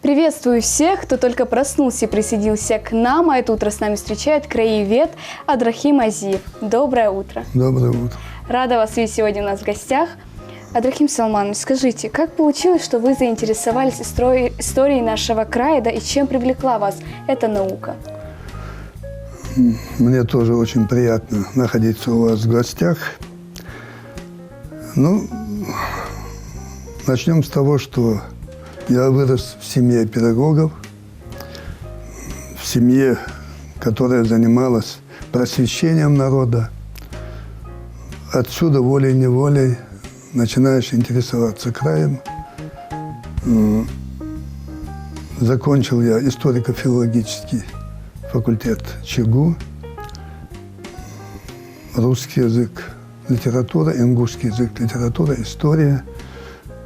Приветствую всех, кто только проснулся и присоединился к нам, а это утро с нами встречает краевед Адрахим Азиев. Доброе утро. Доброе утро. Рада вас видеть сегодня у нас в гостях. Адрахим Салманович, скажите, как получилось, что вы заинтересовались историей нашего края, да, и чем привлекла вас эта наука? Мне тоже очень приятно находиться у вас в гостях. Ну, начнем с того, что я вырос в семье педагогов, в семье, которая занималась просвещением народа. Отсюда волей-неволей начинаешь интересоваться краем. Закончил я историко-филологический факультет ЧГУ, русский язык, литература, ингушский язык, литература, история,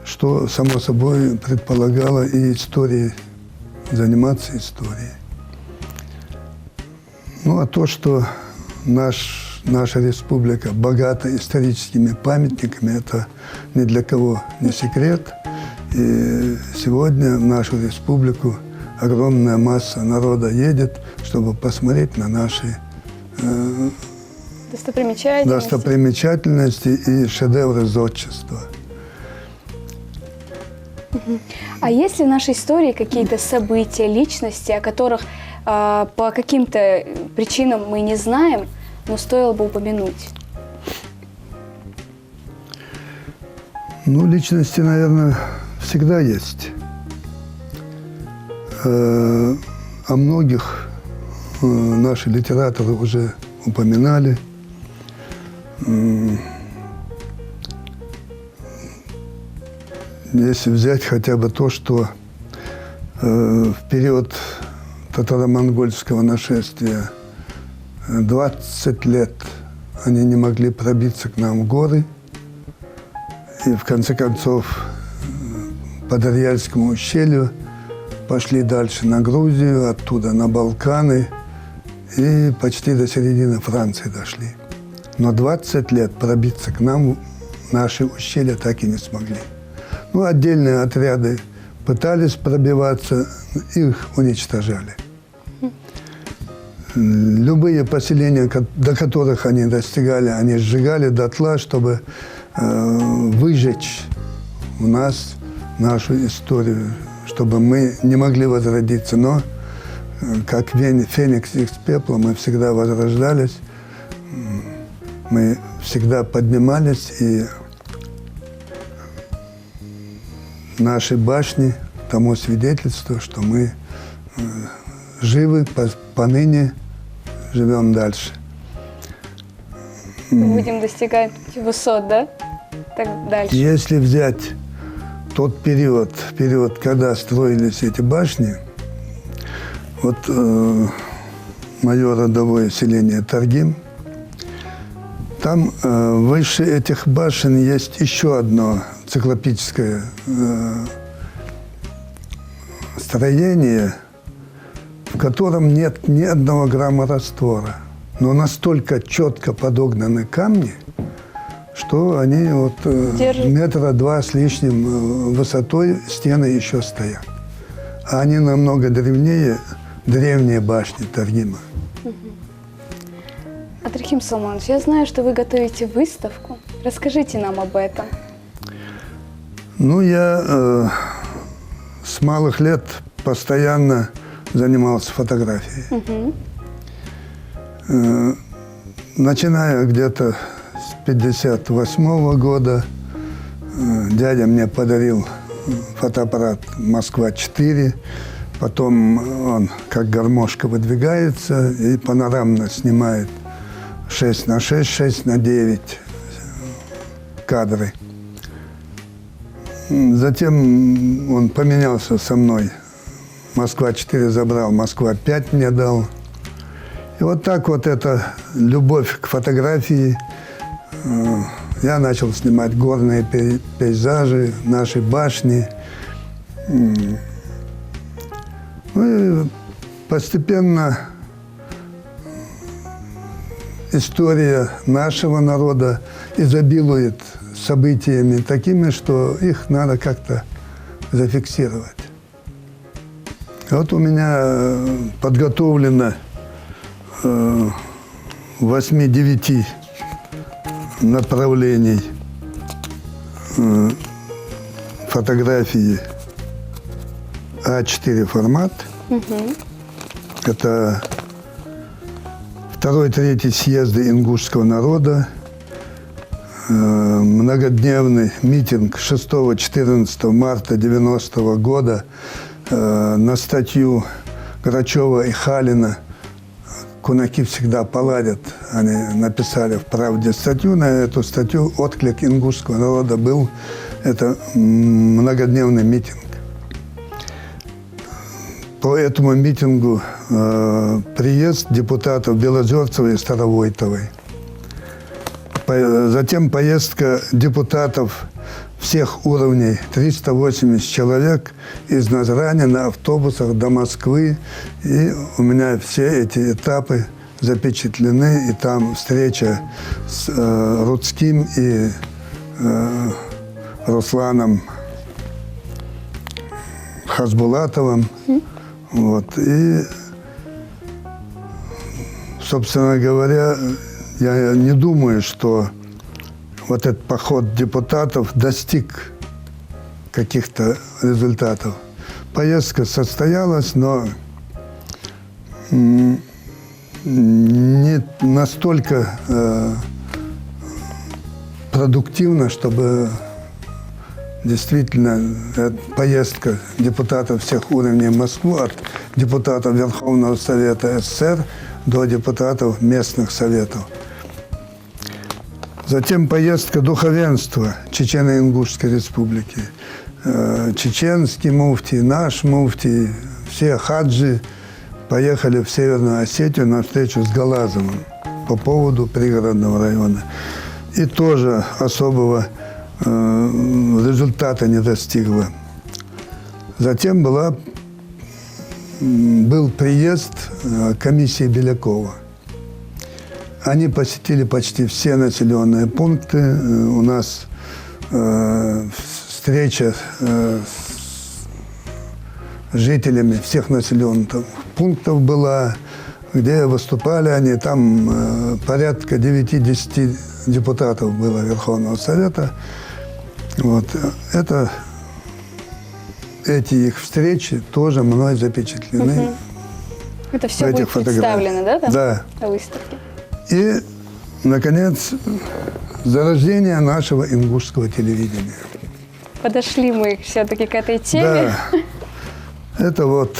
что, само собой, предполагало и историей, заниматься историей. Ну, а то, что наша республика богата историческими памятниками, это ни для кого не секрет. И сегодня в нашу республику огромная масса народа едет, чтобы посмотреть на наши достопримечательности и шедевры зодчества. А есть ли в нашей истории какие-то события, личности, о которых по каким-то причинам мы не знаем, но стоило бы упомянуть? Ну, личности, наверное, всегда есть. О многих наши литераторы уже упоминали. Если взять хотя бы то, что в период татаро-монгольского нашествия 20 лет они не могли пробиться к нам в горы, и в конце концов по Дарьяльскому ущелью пошли дальше на Грузию, оттуда на Балканы и почти до середины Франции дошли. Но 20 лет пробиться к нам наши ущелья так и не смогли. Ну, отдельные отряды пытались пробиваться, их уничтожали. Любые поселения, до которых они достигали, они сжигали дотла, чтобы выжечь в нас нашу историю, чтобы мы не могли возродиться. Но, как феникс из пепла, мы всегда возрождались, мы всегда поднимались, и наши башни тому свидетельство, что мы живы, поныне живем дальше. Будем достигать высот, да? Так дальше. Если взять тот период, когда строились эти башни, вот мое родовое селение Таргим, там выше этих башен есть еще одно циклопическое строение, в котором нет ни одного грамма раствора, но настолько четко подогнаны камни, что они вот метра 2 с лишним высотой, стены еще стоят. А они намного древние башни Таргима. Адрахим Салманович, я знаю, что вы готовите выставку. Расскажите нам об этом. Ну, я с малых лет постоянно занимался фотографией. Начиная где-то с 1958 года, дядя мне подарил фотоаппарат «Москва-4». Потом он как гармошка выдвигается и панорамно снимает 6:6, 6:9 кадры. Затем он поменялся со мной. Москва-4 забрал, Москва-5 мне дал. И вот так вот эта любовь к фотографии. Я начал снимать горные пейзажи, наши башни. Ну и постепенно история нашего народа изобилует событиями такими, что их надо как-то зафиксировать. Вот у меня подготовлено 8-9 направлений фотографии А4 формат. Это 2-3 съезды ингушского народа, многодневный митинг 6-14 марта 90-го года на статью Грачева и Халина «Кунаки всегда поладят». Они написали в «Правде» статью. На эту статью отклик ингушского народа был. Это многодневный митинг. По этому митингу приезд депутатов Белозерцевой и Старовойтовой. Затем поездка депутатов всех уровней, 380 человек из Назрани на автобусах до Москвы. И у меня все эти этапы запечатлены. И там встреча с Рудским и Русланом Хасбулатовым. Вот. И, собственно говоря, я не думаю, что вот этот поход депутатов достиг каких-то результатов. Поездка состоялась, но не настолько продуктивно, чтобы действительно поездка депутатов всех уровней в Москву, от депутатов Верховного Совета СССР до депутатов местных советов. Затем поездка духовенства Чечено-Ингушской республики. Чеченский муфтий, наш муфтий, все хаджи поехали в Северную Осетию на встречу с Галазовым по поводу пригородного района. И тоже особого результата не достигла. Затем был приезд комиссии Белякова. Они посетили почти все населенные пункты. У нас встреча с жителями всех населенных пунктов была, где выступали они. Там порядка 9-10 депутатов было Верховного Совета. Вот. Эти их встречи тоже мной запечатлены. Это все будет представлено, да? Да. На выставке. И, наконец, зарождение нашего ингушского телевидения. Подошли мы все-таки к этой теме. Да. Это вот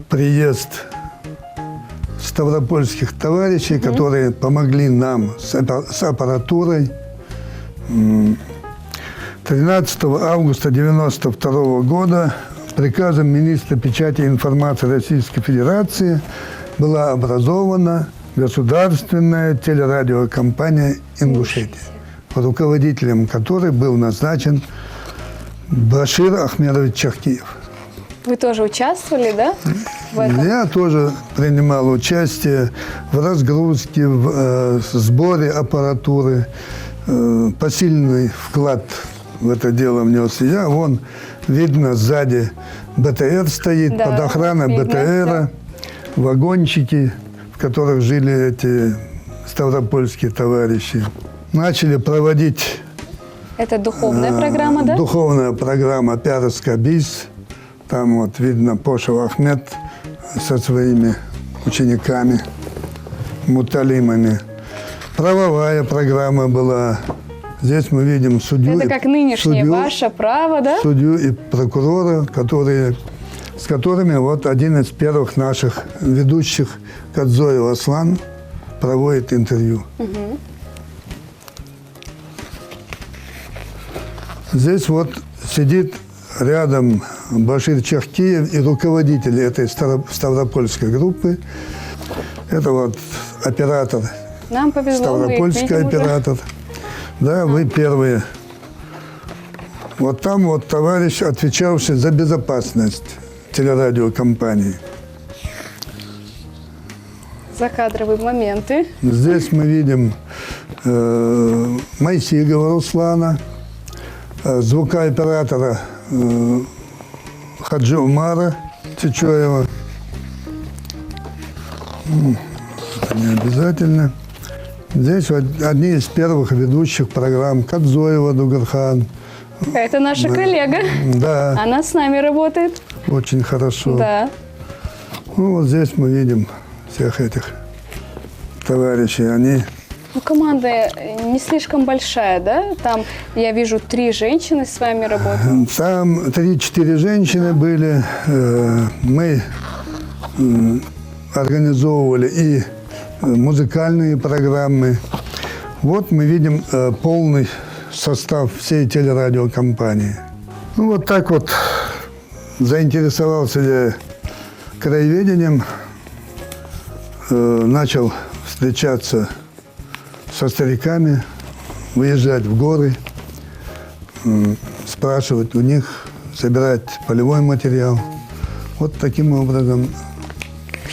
приезд ставропольских товарищей, которые помогли нам с аппаратурой. 13 августа 1992 года приказом министра печати и информации Российской Федерации была образована государственная телерадиокомпания «Ингушетия», руководителем которой был назначен Башир Ахмедович Чахкиев. Вы тоже участвовали, да? В этом? Я тоже принимал участие в разгрузке, в сборе аппаратуры. Посильный вклад в это дело внес я. Вон, видно, сзади БТР стоит, да, под охраной видно, БТРа, да. Вагончики, в которых жили эти ставропольские товарищи. Начали проводить... Это духовная программа, да? Духовная программа «Пярыска-Бис». Там вот видно Пошев Ахмед со своими учениками, муталимами. Правовая программа была. Здесь мы видим судью. Это как нынешнее ваше право, да? Судью и прокурора, с которыми вот один из первых наших ведущих, Кадзоев Аслан, проводит интервью. Угу. Здесь вот сидит рядом Башир Чахкиев и руководитель этой ставропольской группы. Это вот оператор. Нам повезло, Ставропольский оператор. Да, вы первые. Вот там вот товарищ, отвечавший за безопасность телерадиокомпании. Закадровые моменты. Здесь мы видим Моисеева Руслана, звукооператора Хаджи Умара Чичоева. Это не обязательно. Здесь вот одни из первых ведущих программ Кадзоева Дугархан. Это наша коллега. Да, Она с нами работает. очень хорошо. Да. Ну, вот здесь мы видим всех этих товарищей. Они Ну, команда не слишком большая, да? Там, я вижу, 3 женщины с вами работают. там 3-4 женщины были. Мы организовывали и музыкальные программы. Вот мы видим полный состав всей телерадиокомпании. Ну, вот так вот заинтересовался я краеведением, начал встречаться со стариками, выезжать в горы, спрашивать у них, собирать полевой материал. Вот таким образом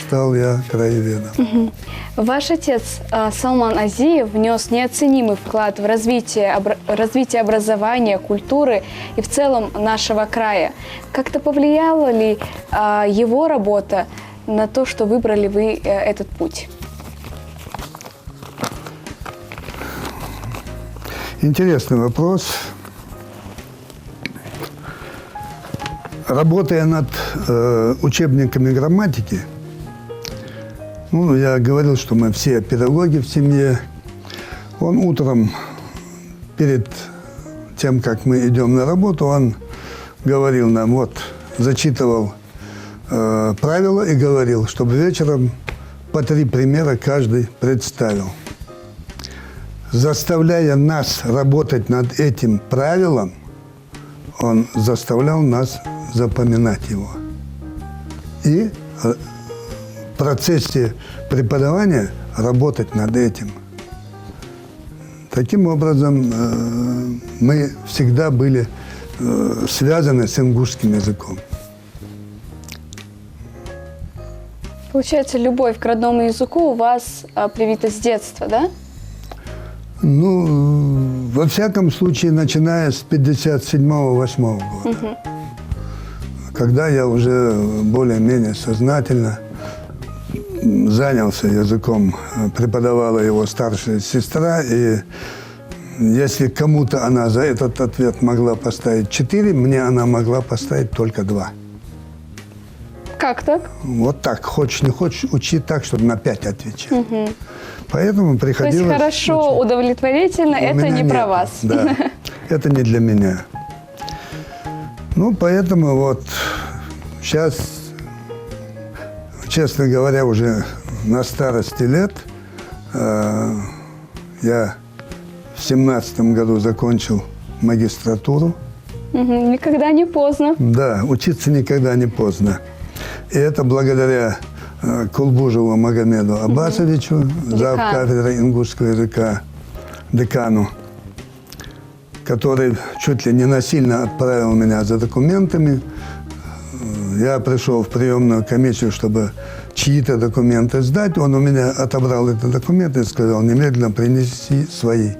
стал я краеведом. Ваш отец Салман Азиев внес неоценимый вклад в развитие образования, культуры и в целом нашего края. Как-то повлияла ли его работа на то, что выбрали вы этот путь? Интересный вопрос. Работая над учебниками грамматики, ну, я говорил, что мы все педагоги в семье. Он утром, перед тем, как мы идем на работу, он говорил нам, вот, зачитывал правила и говорил, чтобы вечером по 3 примера каждый представил. Заставляя нас работать над этим правилом, он заставлял нас запоминать его. И в процессе преподавания работать над этим. Таким образом, мы всегда были связаны с ингушским языком. Получается, любовь к родному языку у вас привита с детства, да? Ну, во всяком случае, начиная с 57-58 года, когда я уже более-менее сознательно занялся языком, преподавала его старшая сестра, и если кому-то она за этот ответ могла поставить 4, мне она могла поставить только 2. Как так? Вот так, хочешь не хочешь, учи так, чтобы на 5 отвечать. Поэтому То приходилось... есть хорошо, учить. удовлетворительно, У это меня не нет, про вас. Да, это не для меня. Ну, поэтому вот сейчас, честно говоря, уже на старости лет, я в 17-м году закончил магистратуру. Никогда не поздно. Да, учиться никогда не поздно. И это благодаря Кулбужеву Магомеду Аббасовичу, завкафедрой ингушского языка, декану, который чуть ли не насильно отправил меня за документами. Я пришел в приемную комиссию, чтобы чьи-то документы сдать. Он у меня отобрал эти документы и сказал, немедленно принеси свои.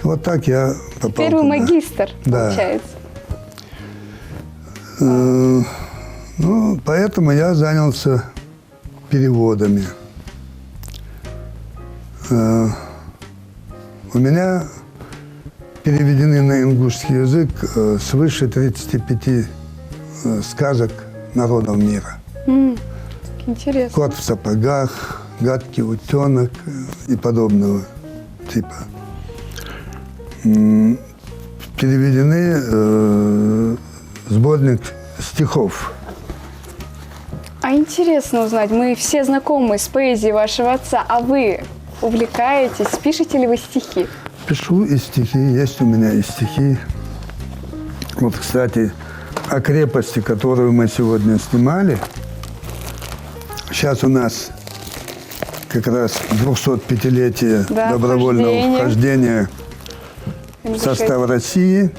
Вот так я попал Первый туда. магистр, Да. получается. Ну, поэтому я занялся переводами. У меня переведены на ингушский язык свыше 35 сказок народов мира. Интересно. «Кот в сапогах», «Гадкий утенок» и подобного типа. Переведены сборник стихов. А интересно узнать, мы все знакомы с поэзией вашего отца, а вы увлекаетесь, пишете ли вы стихи? Пишу и стихи, есть у меня и стихи. Вот, кстати, о крепости, которую мы сегодня снимали. Сейчас у нас как раз 205-летие добровольного вхождения в состав России.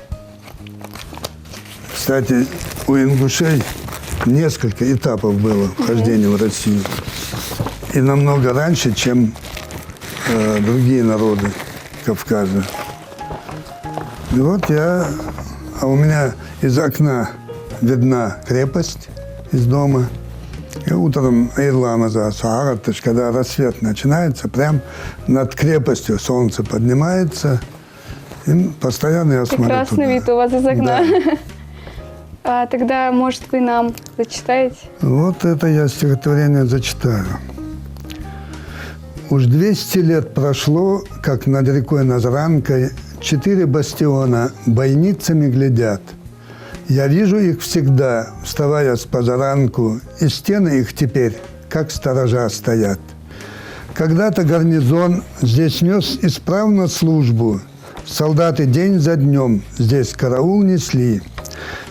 Кстати, у ингушей несколько этапов было вхождения в Россию. И намного раньше, чем другие народы Кавказа. И вот я... А у меня из окна видна крепость из дома. И утром Ирламаза Саарат, то есть когда рассвет начинается, прям над крепостью солнце поднимается, и постоянно я смотрю Прекрасный туда. вид у вас из окна. Да. А тогда, может, вы нам зачитаете? Вот это я стихотворение зачитаю. Уж 200 лет прошло, как над рекой Назранкой 4 бастиона бойницами глядят. Я вижу их всегда, вставая с позаранку, и стены их теперь, как сторожа, стоят. Когда-то гарнизон здесь нес исправно службу, солдаты день за днем здесь караул несли.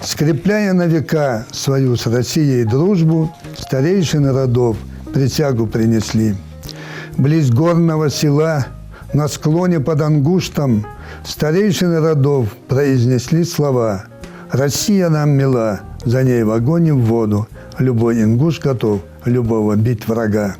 Скрепляя на века свою с Россией дружбу, старейшины родов присягу принесли. Близ горного села, на склоне под Ангуштом, старейшины родов произнесли слова: «Россия нам мила, за ней в огонь и в воду, любой ингуш готов любого бить врага».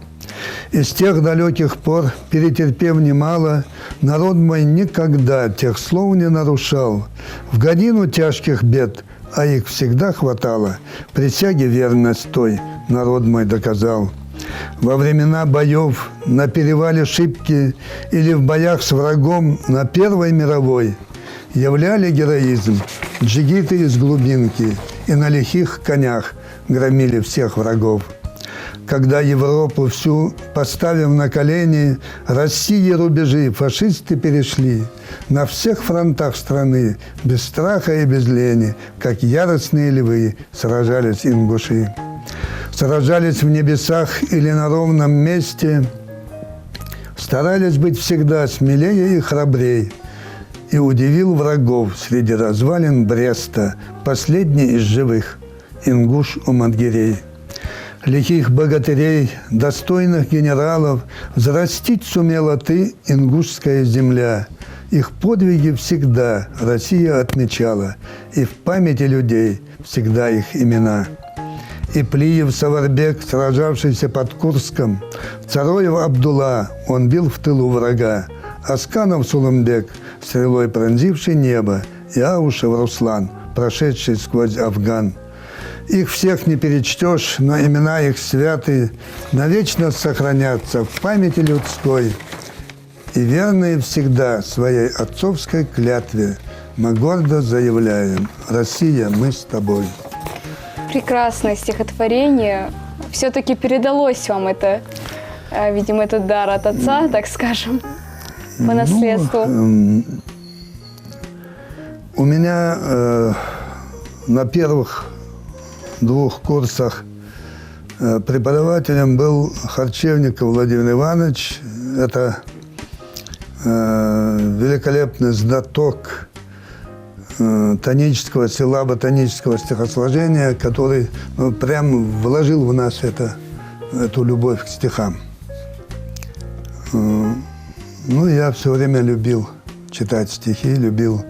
И с тех далеких пор, перетерпев немало, народ мой никогда тех слов не нарушал. В годину тяжких бед, а их всегда хватало, присяге верность той народ мой доказал. Во времена боев на перевале Шипки или в боях с врагом на Первой мировой являли героизм джигиты из глубинки и на лихих конях громили всех врагов. Когда Европу всю, поставив на колени, России рубежи фашисты перешли. На всех фронтах страны, без страха и без лени, как яростные львы, сражались ингуши. Сражались в небесах или на ровном месте, старались быть всегда смелее и храбрей. И удивил врагов среди развалин Бреста последний из живых ингуш у Мангирей. Лихих богатырей, достойных генералов взрастить сумела ты, ингушская земля. Их подвиги всегда Россия отмечала, и в памяти людей всегда их имена. И Плиев Саварбек, сражавшийся под Курском, Цароев Абдулла, он бил в тылу врага, Асканов Сулымбек, стрелой пронзивший небо, и Аушев Руслан, прошедший сквозь Афган. Их всех не перечтешь, но имена их святы навечно сохранятся в памяти людской. И верные всегда своей отцовской клятве мы гордо заявляем: Россия, мы с тобой. Прекрасное стихотворение. Все-таки передалось вам это, видимо, этот дар от отца, так скажем, по наследству. У меня на первых 2 курсах преподавателем был Харчевников Владимир Иванович. Это великолепный знаток тонического, силаба тонического стихосложения, который прям вложил в нас эту любовь к стихам. Ну, я все время любил читать стихи, любил...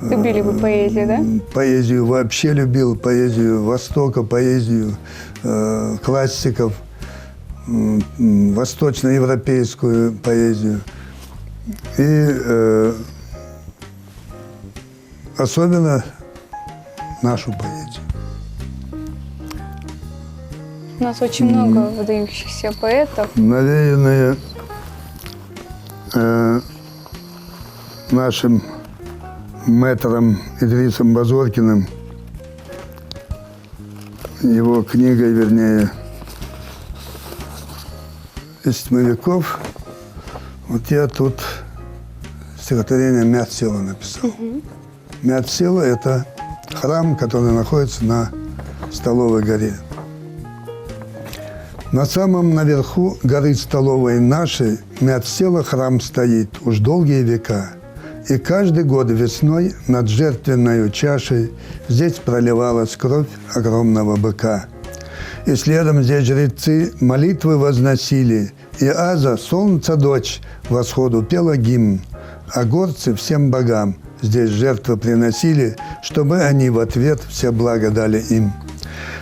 Любили вы поэзию, да? Поэзию вообще любил, поэзию Востока, поэзию классиков, восточноевропейскую поэзию. И особенно нашу поэзию. У нас очень много выдающихся поэтов. Навеянные нашим мэтром Идрисом Базоркиным, его книгой, вернее, «Из тьмовиков». Вот я тут стихотворение «Мят села» написал. Мят села – это храм, который находится на Столовой горе. На самом наверху горы Столовой нашей Мят села храм стоит уж долгие века. И каждый год весной над жертвенною чашей здесь проливалась кровь огромного быка. И следом здесь жрецы молитвы возносили, и Аза, солнца дочь, восходу пела гимн, а горцы всем богам здесь жертвы приносили, чтобы они в ответ все блага дали им.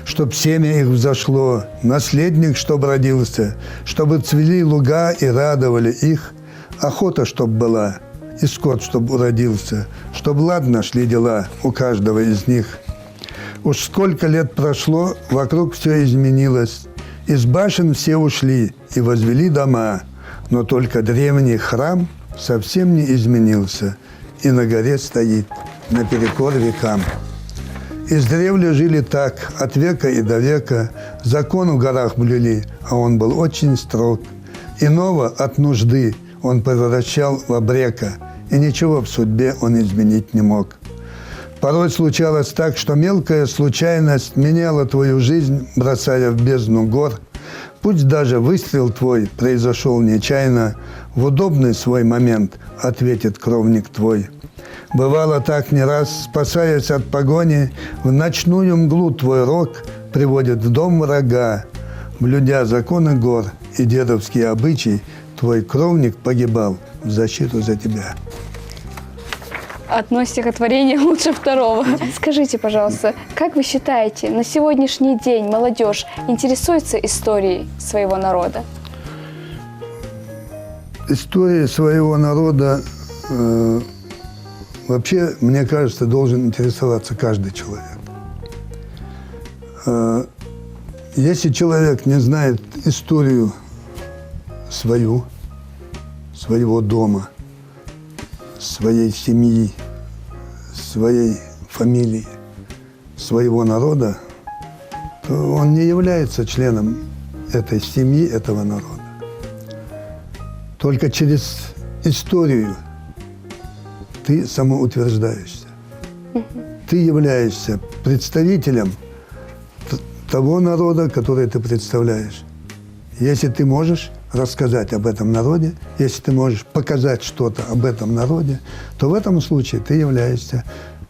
Чтоб семя их взошло, наследник, чтоб родился, чтобы цвели луга и радовали их, охота, чтоб была, и скот, чтоб уродился, чтоб ладно шли дела у каждого из них. Уж сколько лет прошло, вокруг все изменилось. Из башен все ушли и возвели дома, но только древний храм совсем не изменился и на горе стоит, наперекор векам. Издревле жили так, от века и до века, закон в горах блюли, а он был очень строг. Иного от нужды он превращал в обрека, и ничего в судьбе он изменить не мог. Порой случалось так, что мелкая случайность меняла твою жизнь, бросая в бездну гор. Пусть даже выстрел твой произошел нечаянно, в удобный свой момент ответит кровник твой. Бывало так не раз, спасаясь от погони, в ночную мглу твой рог приводит в дом врага. Блюдя законы гор и дедовские обычаи, твой кровник погибал в защиту за тебя. Одно стихотворение лучше второго. Скажите, пожалуйста, как вы считаете, на сегодняшний день молодежь интересуется историей своего народа? История своего народа вообще, мне кажется, должен интересоваться каждый человек. Если человек не знает историю свою, своего дома, своей семьи, своей фамилии, своего народа, то он не является членом этой семьи, этого народа. Только через историю ты самоутверждаешься. Ты являешься представителем того народа, который ты представляешь. Если ты можешь рассказать об этом народе, если ты можешь показать что-то об этом народе, то в этом случае ты являешься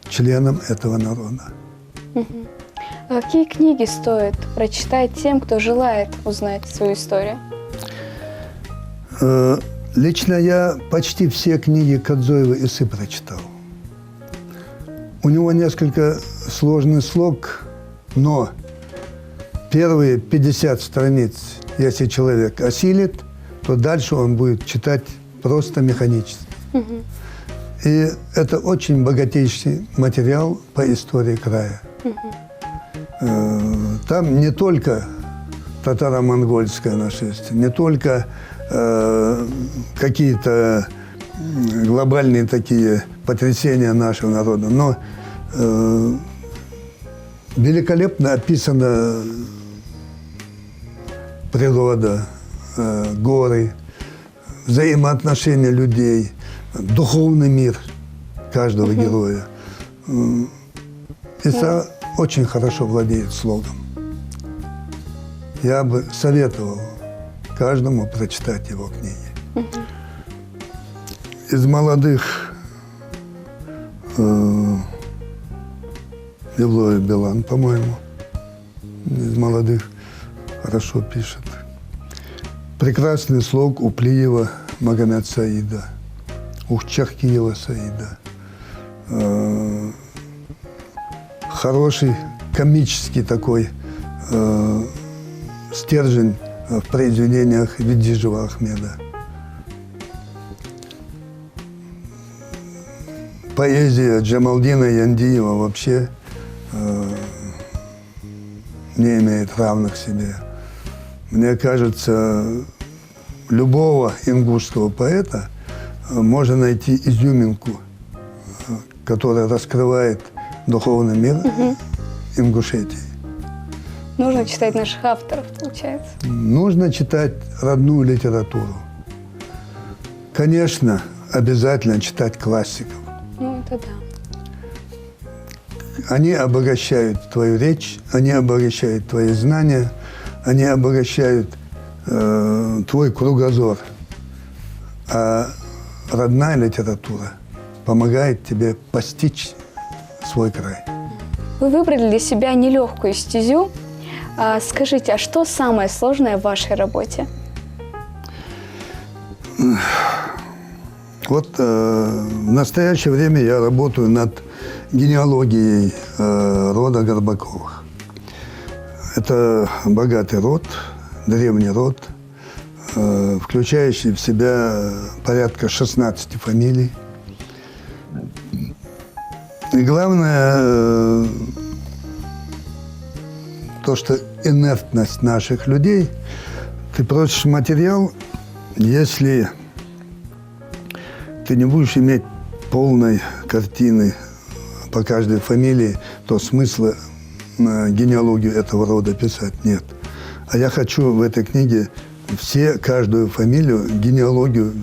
членом этого народа. А какие книги стоит прочитать тем, кто желает узнать свою историю? Лично я почти все книги Кодзоева Исы прочитал. У него несколько сложный слог, но первые 50 страниц, если человек осилит, то дальше он будет читать просто механически. И это очень богатейший материал по истории края. Там не только татаро-монгольское нашествие, не только какие-то глобальные такие потрясения нашего народа, но великолепно описана природа, горы, взаимоотношения людей, духовный мир каждого героя. Иса очень хорошо владеет слогом. Я бы советовал каждому прочитать его книги. Из молодых Илоя Билан, по-моему, из молодых хорошо пишет. Прекрасный слог у Плиева Магомед Саида, у Чаркиева Саида. Хороший комический такой стержень в произведениях Ведижева Ахмеда. Поэзия Джамалдина Яндиева вообще не имеет равных себе. Мне кажется, любого ингушского поэта можно найти изюминку, которая раскрывает духовный мир Ингушетии. Нужно читать наших авторов, получается. Нужно читать родную литературу. Конечно, обязательно читать классиков. Ну, это да. Они обогащают твою речь, они обогащают твои знания, они обогащают твой кругозор. А родная литература помогает тебе постичь свой край. Вы выбрали для себя нелегкую стезю. Скажите, а что самое сложное в вашей работе? Вот в настоящее время я работаю над генеалогией рода Горбаковых. Это богатый род, древний род, включающий в себя порядка 16 фамилий. И главное, то, что инертность наших людей, ты просишь материал, если ты не будешь иметь полной картины по каждой фамилии, то смысла генеалогию этого рода писать нет. А я хочу в этой книге каждую фамилию, генеалогию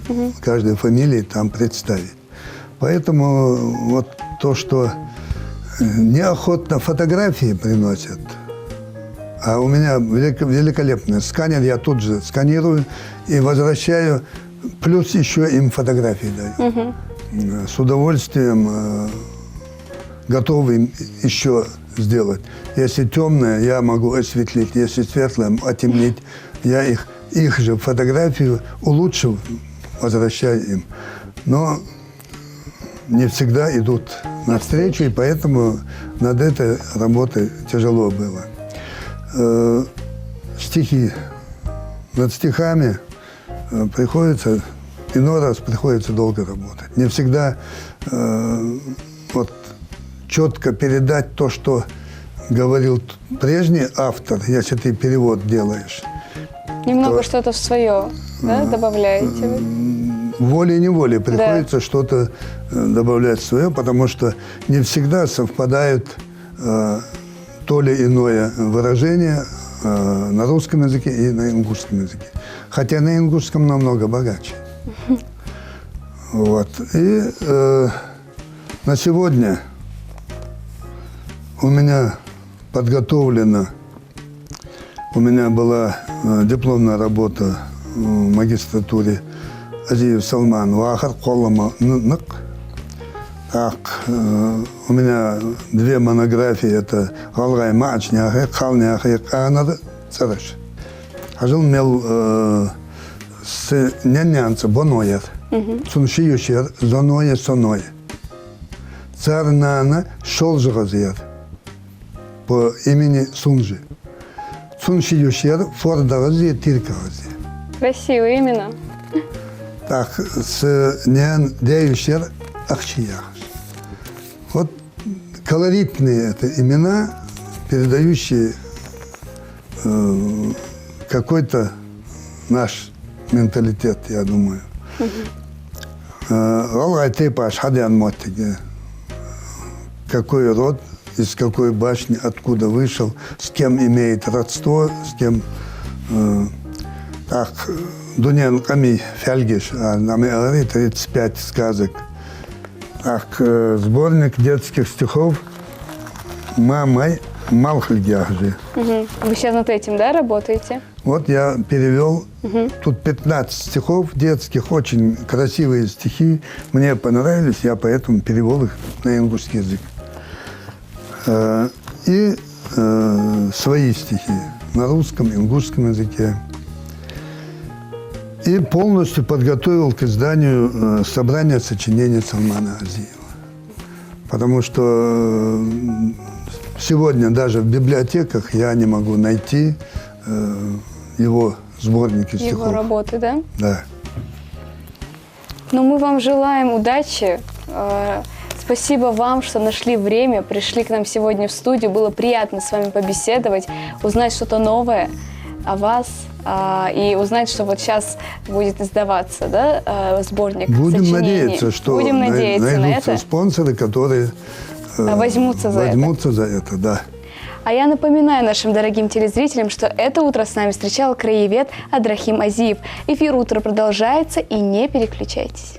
каждой фамилии там представить. Поэтому вот то, что неохотно фотографии приносят, а у меня великолепный сканер, я тут же сканирую и возвращаю, плюс еще им фотографии даю. С удовольствием готов им еще сделать. Если темное, я могу осветлить, если светлое, отемнить. Я их же фотографию улучшив, возвращаю им. Но не всегда идут навстречу, и поэтому над этой работой тяжело было. Стихи. Над стихами приходится, иной раз приходится долго работать. Не всегда вот четко передать то, что говорил прежний автор, если ты перевод делаешь. Немного что-то свое, да, добавляете вы? Волей-неволей приходится что-то добавлять свое, потому что не всегда совпадают то ли иное выражение на русском языке и на ингушском языке. Хотя на ингушском намного богаче. Вот. И на сегодня у меня подготовлена, у меня была дипломная работа в магистратуре Азиев Салман, Вахар Коллама Нак. Так, у меня 2 монографии, это Галгай Мачняхе, Халняхе, Анада, Цараш. Ажил мел с нянянца Боноер, Суншиющер, Зоное Соное. Царнана Шолжгазер по имени Сунжи. Суншиющер Фордагази Тиркагази. Красивые имена. Так, с нян Деющер Ахчиях. Вот колоритные это имена, передающие какой-то наш менталитет, я думаю. Какой род, из какой башни, откуда вышел, с кем имеет родство, с кем... Так, Дунян Ками Фельгиш, нами говорит 35 сказок. Так, сборник детских стихов «Мамай Малхальгяхжи». Вы сейчас над этим, да, работаете? Вот я перевел, тут 15 стихов детских, очень красивые стихи. Мне понравились, я поэтому перевел их на ингушский язык. И свои стихи на русском, ингушском языке. И полностью подготовил к изданию собрание сочинений Салмана Азиева. Потому что сегодня даже в библиотеках я не могу найти его сборники стихов. Его работы, да? Да. Ну, мы вам желаем удачи. Спасибо вам, что нашли время, пришли к нам сегодня в студию. Было приятно с вами побеседовать, узнать что-то новое о вас и узнать, что вот сейчас будет издаваться, да, сборник Будем сочинений. Надеяться, что Будем надеяться на это. спонсоры, которые возьмутся за это, да. А я напоминаю нашим дорогим телезрителям, что это утро с нами встречал краевед Адрахим Азиев. Эфир «Утро» продолжается, и не переключайтесь.